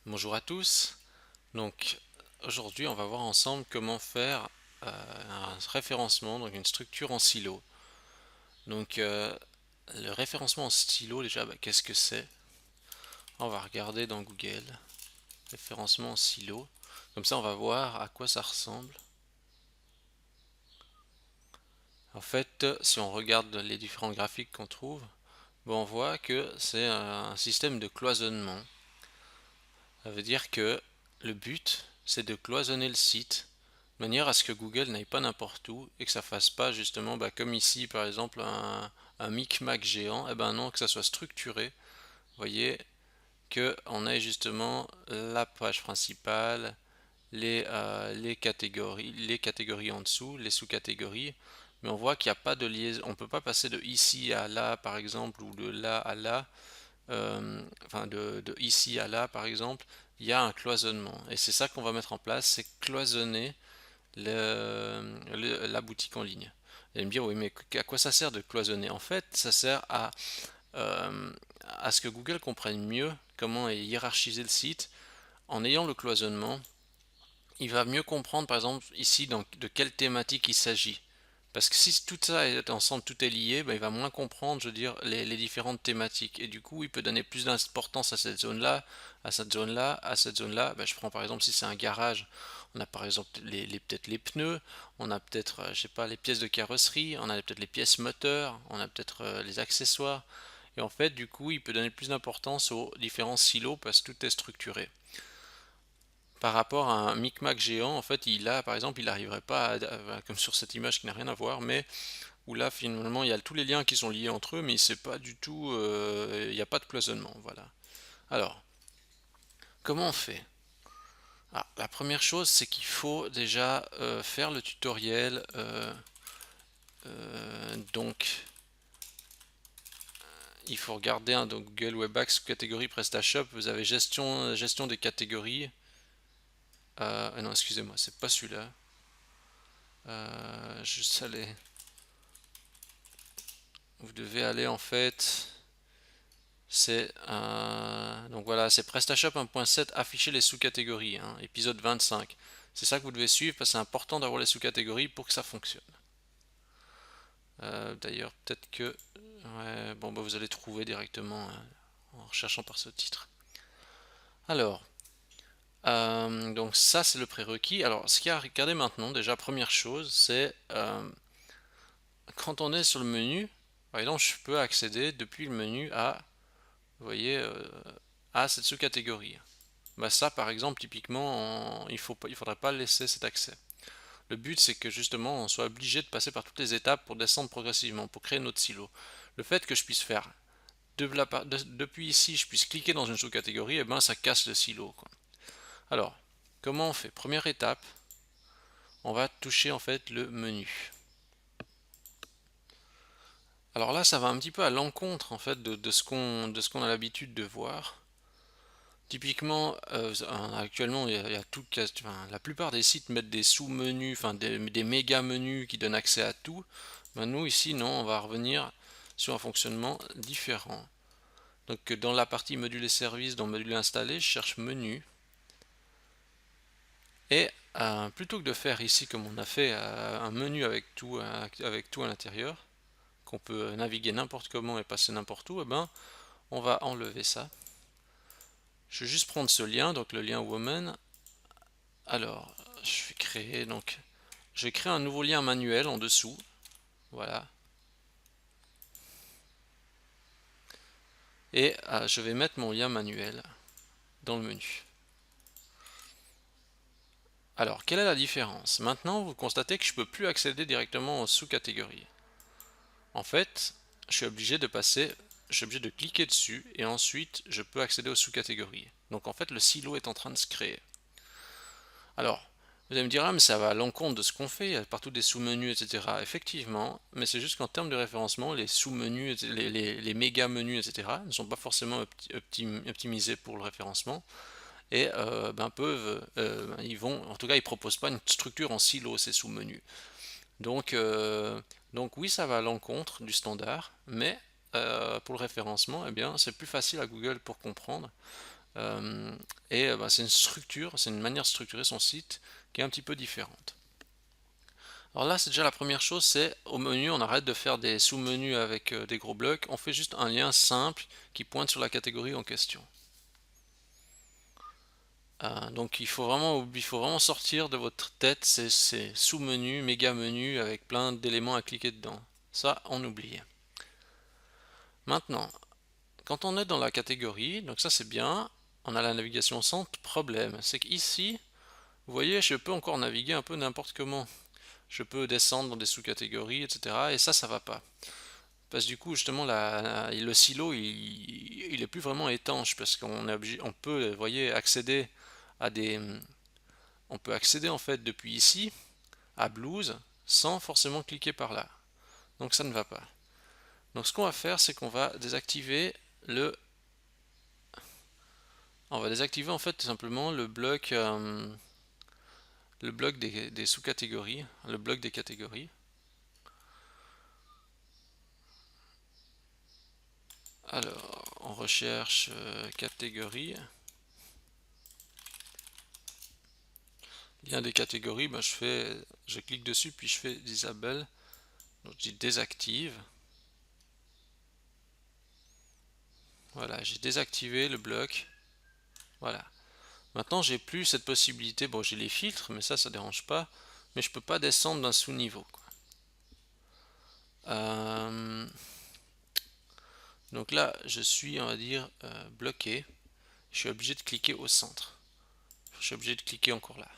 Bonjour à tous. Donc aujourd'hui, on va voir ensemble comment faire un référencement, donc une structure en silo. Donc le référencement en silo, déjà, qu'est-ce que c'est? On va regarder dans Google, référencement en silo. Comme ça, on va voir à quoi ça ressemble. En fait, si on regarde les différents graphiques qu'on trouve, on voit que c'est un système de cloisonnement. Ça veut dire que le but, c'est de cloisonner le site de manière à ce que Google n'aille pas n'importe où et que ça fasse pas justement comme ici par exemple un micmac géant, et ben non, que ça soit structuré. Vous voyez que on ait justement la page principale, les catégories en dessous, les sous-catégories, mais on voit qu'il n'y a pas de liaison, on peut pas passer de ici à là par exemple ou de là à là, enfin de ici à là par exemple, il y a un cloisonnement et c'est ça qu'on va mettre en place, c'est cloisonner la boutique en ligne. Vous allez me dire, oui, mais à quoi ça sert de cloisonner? En fait, ça sert euh, à ce que Google comprenne mieux comment est hiérarchisé le site. En ayant le cloisonnement, il va mieux comprendre, par exemple, ici, de quelle thématique il s'agit. Parce que si tout ça est ensemble, tout est lié, il va moins comprendre, je veux dire, les différentes thématiques. Et du coup, il peut donner plus d'importance à cette zone-là, à cette zone-là, à cette zone-là. Je prends par exemple si c'est un garage, on a par exemple peut-être les pneus, on a peut-être, je sais pas, les pièces de carrosserie, on a peut-être les pièces moteurs, on a peut-être les accessoires. Et en fait, du coup, il peut donner plus d'importance aux différents silos parce que tout est structuré. Par rapport à un micmac géant, en fait, par exemple, il n'arriverait pas comme sur cette image qui n'a rien à voir, mais où là, finalement, il y a tous les liens qui sont liés entre eux, mais c'est pas du tout, il n'y a pas de cloisonnement, voilà. Alors, comment on fait? La première chose, c'est qu'il faut déjà faire le tutoriel. Donc, il faut regarder dans Google Web Apps catégorie PrestaShop. Vous avez gestion des catégories. Non, excusez-moi, c'est pas celui-là. Juste aller. Vous devez aller en fait. C'est donc voilà, c'est PrestaShop 1.7 afficher les sous-catégories, hein, épisode 25. C'est ça que vous devez suivre parce que c'est important d'avoir les sous-catégories pour que ça fonctionne. D'ailleurs, peut-être que ouais, bon vous allez trouver directement en recherchant par ce titre. Alors, donc ça c'est le prérequis. Alors, ce qu'il y a à regarder maintenant, déjà première chose, c'est quand on est sur le menu, par exemple, je peux accéder depuis le menu à, vous voyez, à cette sous-catégorie. Ça, par exemple, typiquement, il faudrait pas laisser cet accès. Le but, c'est que justement, on soit obligé de passer par toutes les étapes pour descendre progressivement, pour créer notre silo. Le fait que je puisse faire depuis ici, je puisse cliquer dans une sous-catégorie, et ça casse le silo, quoi. Alors, comment on fait? Première étape, on va toucher en fait le menu. Alors là, ça va un petit peu à l'encontre en fait de ce qu'on a l'habitude de voir. Typiquement, actuellement, il y a tout, enfin, la plupart des sites mettent des sous-menus, enfin des méga menus qui donnent accès à tout. Nous, ici, non, on va revenir sur un fonctionnement différent. Donc, dans la partie module et services, dans module installé, je cherche menu. Et plutôt que de faire ici, comme on a fait, un menu avec tout à l'intérieur, qu'on peut naviguer n'importe comment et passer n'importe où, on va enlever ça. Je vais juste prendre ce lien, donc le lien Woman. Alors, je vais créer un nouveau lien manuel en dessous. Voilà. Et je vais mettre mon lien manuel dans le menu. Alors, quelle est la différence? Maintenant, vous constatez que je ne peux plus accéder directement aux sous-catégories. En fait, je suis obligé de cliquer dessus et ensuite je peux accéder aux sous-catégories. Donc en fait, le silo est en train de se créer. Alors, vous allez me dire, ah, mais ça va à l'encontre de ce qu'on fait, il y a partout des sous-menus, etc. Effectivement, mais c'est juste qu'en termes de référencement, les sous-menus, les méga menus, etc., ne sont pas forcément optimisés pour le référencement et en tout cas, ils proposent pas une structure en silo ces sous-menus. Donc, euh, donc oui, ça va à l'encontre du standard, mais pour le référencement, c'est plus facile à Google pour comprendre. Euh, bah, c'est une structure, c'est une manière de structurer son site qui est un petit peu différente. Alors là, c'est déjà la première chose, c'est au menu, on arrête de faire des sous-menus avec des gros blocs, on fait juste un lien simple qui pointe sur la catégorie en question. Donc il faut vraiment sortir de votre tête ces sous-menus, méga menus avec plein d'éléments à cliquer dedans. Ça, on oublie. Maintenant, quand on est dans la catégorie, donc ça c'est bien, on a la navigation sans problème. C'est qu'ici, vous voyez, je peux encore naviguer un peu n'importe comment. Je peux descendre dans des sous-catégories, etc. Et ça va pas. Parce que du coup, justement, le silo, il est plus vraiment étanche parce qu'on est obligé, on peut, vous voyez, accéder à on peut accéder en fait depuis ici à Blues sans forcément cliquer par là. Donc ça ne va pas. Donc ce qu'on va faire, c'est qu'on va désactiver on va désactiver en fait tout simplement le bloc des sous-catégories, le bloc des catégories. Alors, on recherche catégorie. Lien des catégories, ben je clique dessus puis je fais disable. Donc je dis désactive. Voilà, j'ai désactivé le bloc. Voilà. Maintenant, j'ai plus cette possibilité. Bon, j'ai les filtres, mais ça dérange pas. Mais je peux pas descendre d'un sous-niveau. Donc là, je suis, on va dire, bloqué. Je suis obligé de cliquer au centre. Je suis obligé de cliquer encore là.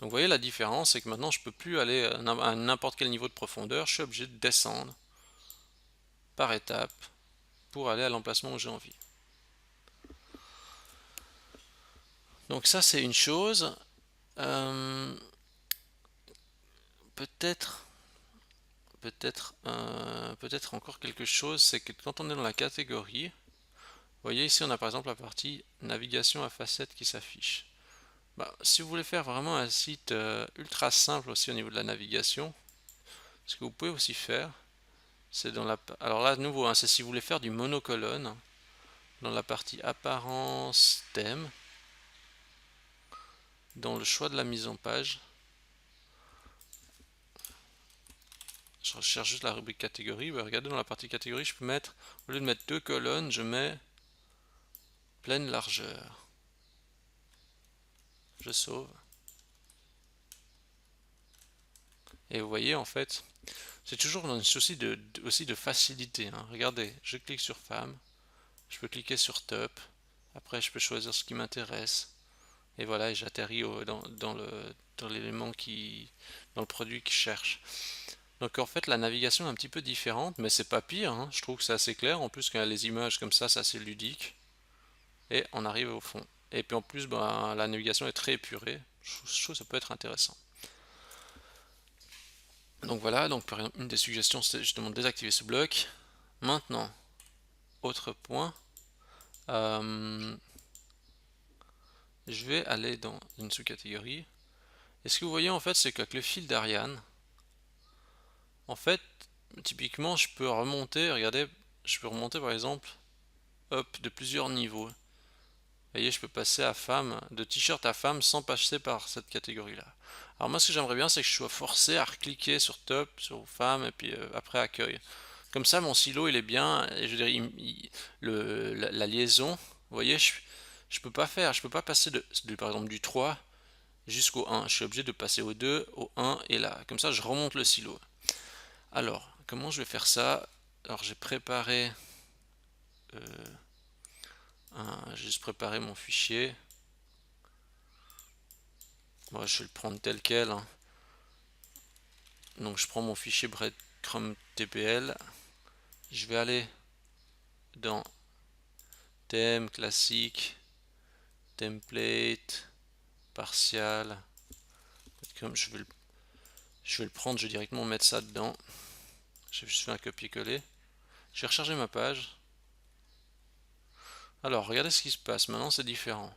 Donc vous voyez la différence, c'est que maintenant je peux plus aller à n'importe quel niveau de profondeur. Je suis obligé de descendre par étapes pour aller à l'emplacement où j'ai envie. Donc ça c'est une chose. Euh, peut-être peut-être encore quelque chose, c'est que quand on est dans la catégorie, vous voyez ici on a par exemple la partie navigation à facettes qui s'affiche. Bah, si vous voulez faire vraiment un site ultra simple aussi au niveau de la navigation, ce que vous pouvez aussi faire, c'est dans la... Alors là, de nouveau, hein, c'est si vous voulez faire du monocolonne, dans la partie apparence thème, dans le choix de la mise en page, je recherche juste la rubrique catégorie, bah, regardez dans la partie catégorie, je peux mettre, au lieu de mettre deux colonnes, je mets pleine largeur. Je sauve. Et vous voyez, en fait, c'est toujours dans un souci aussi de facilité. Hein. Regardez, je clique sur femme, je peux cliquer sur top, après je peux choisir ce qui m'intéresse, et voilà, et j'atterris dans l'élément dans le produit que je cherche. Donc en fait, la navigation est un petit peu différente, mais c'est pas pire, hein. Je trouve que c'est assez clair, en plus quand il y a les images comme ça, c'est assez ludique, et on arrive au fond. Et puis en plus, ben, la navigation est très épurée, je trouve que ça peut être intéressant. Donc voilà, donc par exemple, une des suggestions c'est justement de désactiver ce bloc. Maintenant, autre point, euh, je vais aller dans une sous-catégorie. Et ce que vous voyez en fait, c'est qu'avec le fil d'Ariane, en fait, typiquement, je peux remonter, regardez, je peux remonter par exemple, hop, de plusieurs niveaux. Vous voyez, je peux passer à femme, de t-shirt à femme sans passer par cette catégorie-là. Alors moi, ce que j'aimerais bien, c'est que je sois forcé à recliquer sur top, sur femme, et puis après accueil. Comme ça, mon silo, il est bien, et je dirais, la liaison, vous voyez, je peux pas faire, je peux pas passer par exemple du 3 jusqu'au 1. Je suis obligé de passer au 2, au 1 et là. Comme ça, je remonte le silo. Alors, comment je vais faire ça? Alors, j'ai préparé, j'ai juste préparé mon fichier. Bon, je vais le prendre tel quel. Hein. Donc, je prends mon fichier breadcrumb tpl. Je vais aller dans thème classique, template, partial. Comme je vais le prendre, je vais directement mettre ça dedans. J'ai juste fait un copier-coller. Je vais recharger ma page. Alors, regardez ce qui se passe. Maintenant, c'est différent.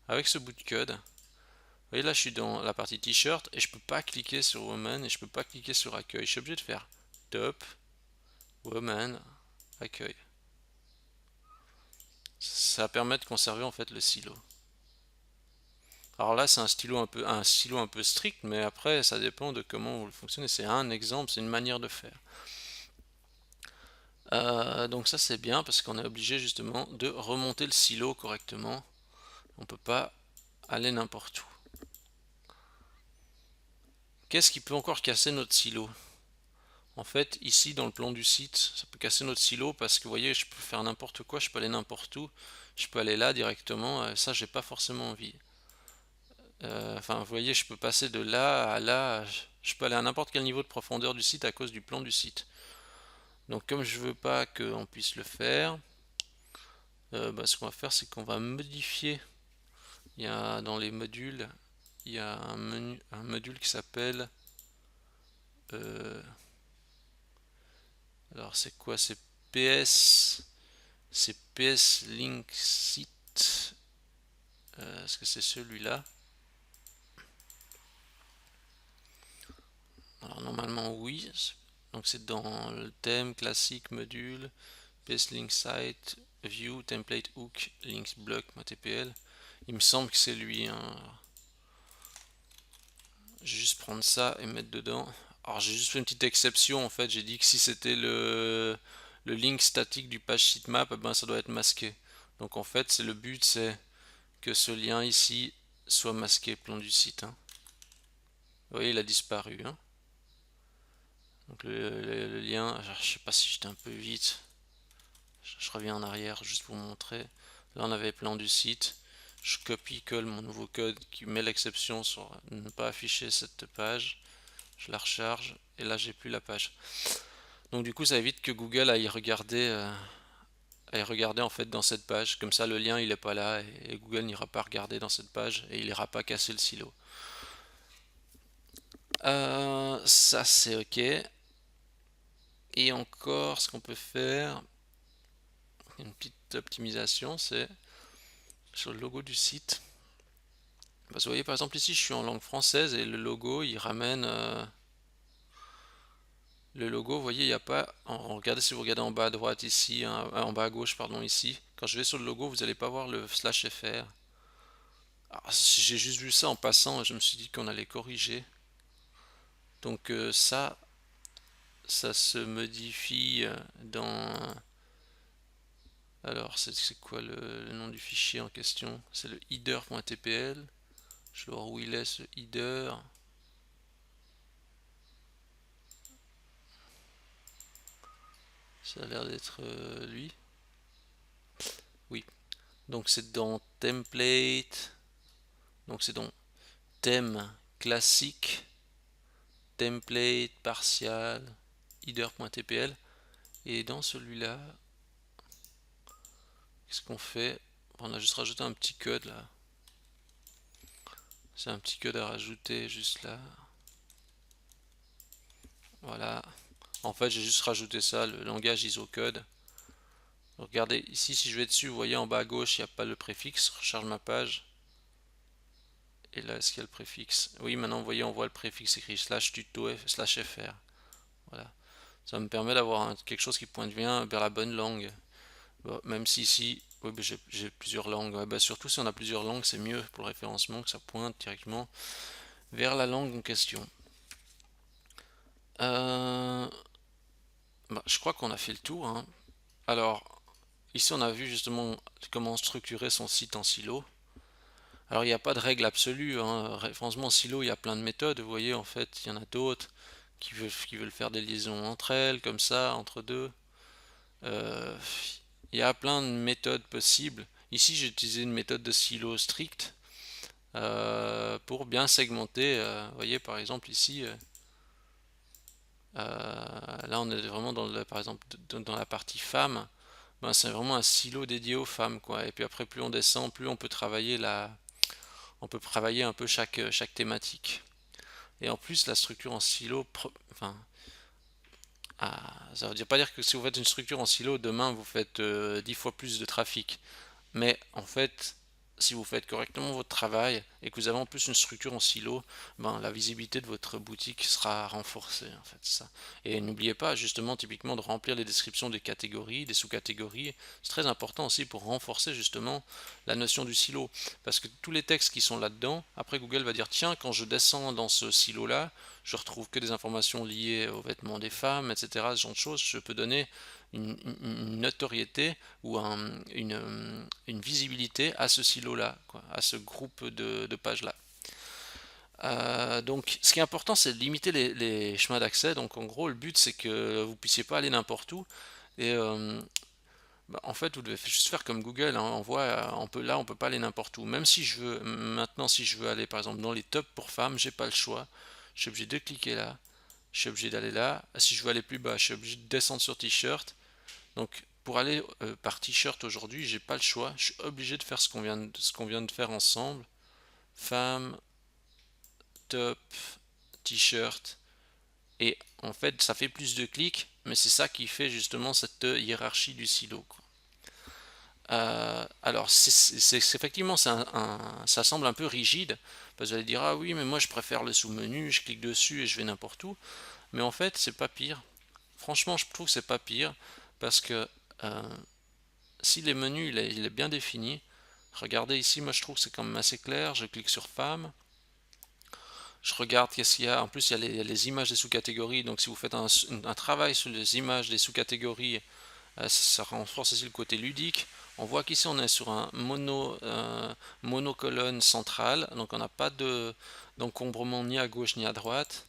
Avec ce bout de code, vous voyez là, je suis dans la partie t-shirt et je peux pas cliquer sur woman et je peux pas cliquer sur accueil. Je suis obligé de faire top, woman, accueil. Ça permet de conserver en fait le silo. Alors là, c'est un stylo un peu strict, mais après, ça dépend de comment vous le fonctionnez. C'est un exemple, c'est une manière de faire. Donc ça, c'est bien parce qu'on est obligé justement de remonter le silo correctement. On peut pas aller n'importe où. Qu'est-ce qui peut encore casser notre silo? En fait, ici dans le plan du site, ça peut casser notre silo parce que vous voyez, je peux faire n'importe quoi, je peux aller n'importe où, je peux aller là directement, ça j'ai pas forcément envie. Enfin, vous voyez, je peux passer de là à là, je peux aller à n'importe quel niveau de profondeur du site à cause du plan du site. Donc comme je veux pas qu'on puisse le faire, ce qu'on va faire c'est qu'on va modifier. Il y a dans les modules, il y a un module qui s'appelle euh, alors c'est quoi? C'est PS Link Site. Est-ce que c'est celui-là? Alors normalement oui. Donc c'est dans le thème classique module PS Link Site View Template Hook Links Block TPL. Il me semble que c'est lui, hein. Je vais juste prendre ça et mettre dedans. Alors j'ai juste fait une petite exception en fait. J'ai dit que si c'était le link statique du page sitemap, eh ben ça doit être masqué. Donc en fait c'est le but, c'est que ce lien ici soit masqué plan du site, hein. Vous voyez, il a disparu, hein. Donc le lien, je sais pas si j'étais un peu vite. Je reviens en arrière juste pour vous montrer. Là on avait plan du site. Je copie-colle mon nouveau code qui met l'exception sur ne pas afficher cette page. Je la recharge et là j'ai plus la page. Donc du coup ça évite que Google aille regarder en fait dans cette page. Comme ça le lien il est pas là et Google n'ira pas regarder dans cette page et il ira pas casser le silo. Ça c'est ok. Et encore ce qu'on peut faire, une petite optimisation, c'est sur le logo du site. Parce que vous voyez par exemple ici je suis en langue française et le logo il ramène le logo, vous voyez, il n'y a pas. Regardez si vous regardez en bas à droite ici, hein, en bas à gauche, pardon, ici. Quand je vais sur le logo, vous n'allez pas voir le slash fr. J'ai juste vu ça en passant et je me suis dit qu'on allait corriger. Donc ça se modifie dans. Alors, c'est quoi le nom du fichier en question? C'est le header.tpl. Je vais voir où il est ce header. Ça a l'air d'être lui. Oui. Donc c'est dans template. Donc c'est dans thème classique, template partial, header.tpl. Et dans celui-là, qu'est-ce qu'on fait? On a juste rajouté un petit code là. C'est un petit code à rajouter juste là. Voilà. En fait, j'ai juste rajouté ça, le langage ISO code. Regardez ici, si je vais dessus, vous voyez en bas à gauche, il n'y a pas le préfixe. Je recharge ma page. Et là, est-ce qu'il y a le préfixe? Oui, maintenant, vous voyez, on voit le préfixe écrit slash tuto slash fr. Voilà. Ça me permet d'avoir quelque chose qui pointe bien vers la bonne langue. Bon, même si ici, oui, j'ai plusieurs langues. Ouais, surtout si on a plusieurs langues, c'est mieux pour le référencement que ça pointe directement vers la langue en question. Euh, je crois qu'on a fait le tour, hein. Alors, ici on a vu justement comment structurer son site en silo. Alors il n'y a pas de règle absolue, hein. Référencement en silo, il y a plein de méthodes. Vous voyez, en fait, il y en a d'autres qui veulent faire des liaisons entre elles, comme ça, entre deux. Euh, il y a plein de méthodes possibles. Ici, j'ai utilisé une méthode de silo stricte pour bien segmenter. Vous voyez, par exemple, ici, là, on est vraiment par exemple, dans la partie femmes. Ben, c'est vraiment un silo dédié aux femmes, quoi. Et puis après, plus on descend, plus on peut travailler on peut travailler un peu chaque thématique. Et en plus, la structure en silo, enfin, ça veut pas dire que si vous faites une structure en silo, demain vous faites 10 fois plus de trafic. Mais en fait, si vous faites correctement votre travail et que vous avez en plus une structure en silo, ben, la visibilité de votre boutique sera renforcée en fait, c'est ça. Et n'oubliez pas justement typiquement de remplir les descriptions des catégories, des sous-catégories. C'est très important aussi pour renforcer justement la notion du silo. Parce que tous les textes qui sont là-dedans, après Google va dire tiens, quand je descends dans ce silo-là, je retrouve que des informations liées aux vêtements des femmes, etc. Ce genre de choses. Je peux donner une notoriété ou une visibilité à ce silo-là, à ce groupe de pages-là. Donc, ce qui est important, c'est de limiter les chemins d'accès. Donc, en gros, le but, c'est que vous puissiez pas aller n'importe où. Et bah, en fait, vous devez juste faire comme Google, hein. On voit, on peut pas aller n'importe où. Même si je veux, maintenant, si je veux aller, par exemple, dans les tops pour femmes, j'ai pas le choix. Je suis obligé de cliquer là. Je suis obligé d'aller là. Si je veux aller plus bas, je suis obligé de descendre sur t-shirt. Donc, pour aller par t-shirt aujourd'hui, j'ai pas le choix. Je suis obligé de faire ce qu'on vient de faire ensemble. Femme, top, t-shirt. Et en fait, ça fait plus de clics, mais c'est ça qui fait justement cette hiérarchie du silo, quoi. Alors, effectivement, ça semble un peu rigide, parce que vous allez dire, ah oui, mais moi je préfère le sous-menu, je clique dessus et je vais n'importe où. Mais en fait, c'est pas pire. Franchement, je trouve que c'est pas pire, parce que euh, si les menus il est bien défini, regardez ici, moi je trouve que c'est quand même assez clair. Je clique sur femme, je regarde qu'est-ce qu'il y a. En plus, il y a les images des sous-catégories. Donc, si vous faites un travail sur les images des sous-catégories, ça renforce aussi le côté ludique. On voit qu'ici, on est sur un monocolonne centrale. Donc, on n'a pas d'encombrement ni à gauche ni à droite.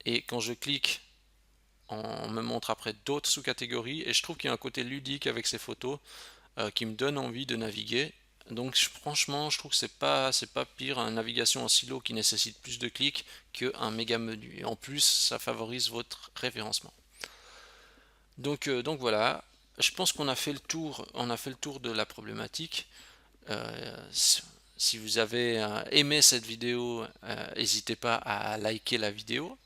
Et quand je clique, on me montre après d'autres sous-catégories. Et je trouve qu'il y a un côté ludique avec ces photos qui me donne envie de naviguer. Donc franchement, je trouve que c'est pas pire une navigation en silo qui nécessite plus de clics qu'un méga menu. Et en plus, ça favorise votre référencement. Donc voilà, je pense qu'on a fait le tour, on a fait le tour de la problématique. Si vous avez aimé cette vidéo, n'hésitez pas à liker la vidéo.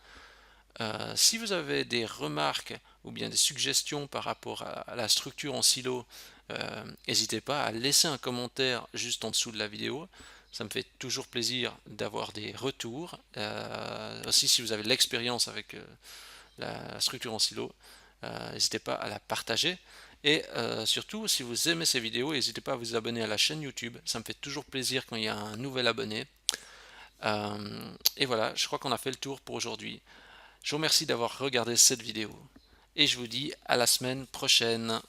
Si vous avez des remarques ou bien des suggestions par rapport à la structure en silo, n'hésitez pas à laisser un commentaire juste en dessous de la vidéo. Ça me fait toujours plaisir d'avoir des retours. Aussi, si vous avez de l'expérience avec la structure en silo, n'hésitez pas à la partager. Et surtout, si vous aimez ces vidéos, n'hésitez pas à vous abonner à la chaîne YouTube. Ça me fait toujours plaisir quand il y a un nouvel abonné. Et voilà, je crois qu'on a fait le tour pour aujourd'hui. Je vous remercie d'avoir regardé cette vidéo et je vous dis à la semaine prochaine.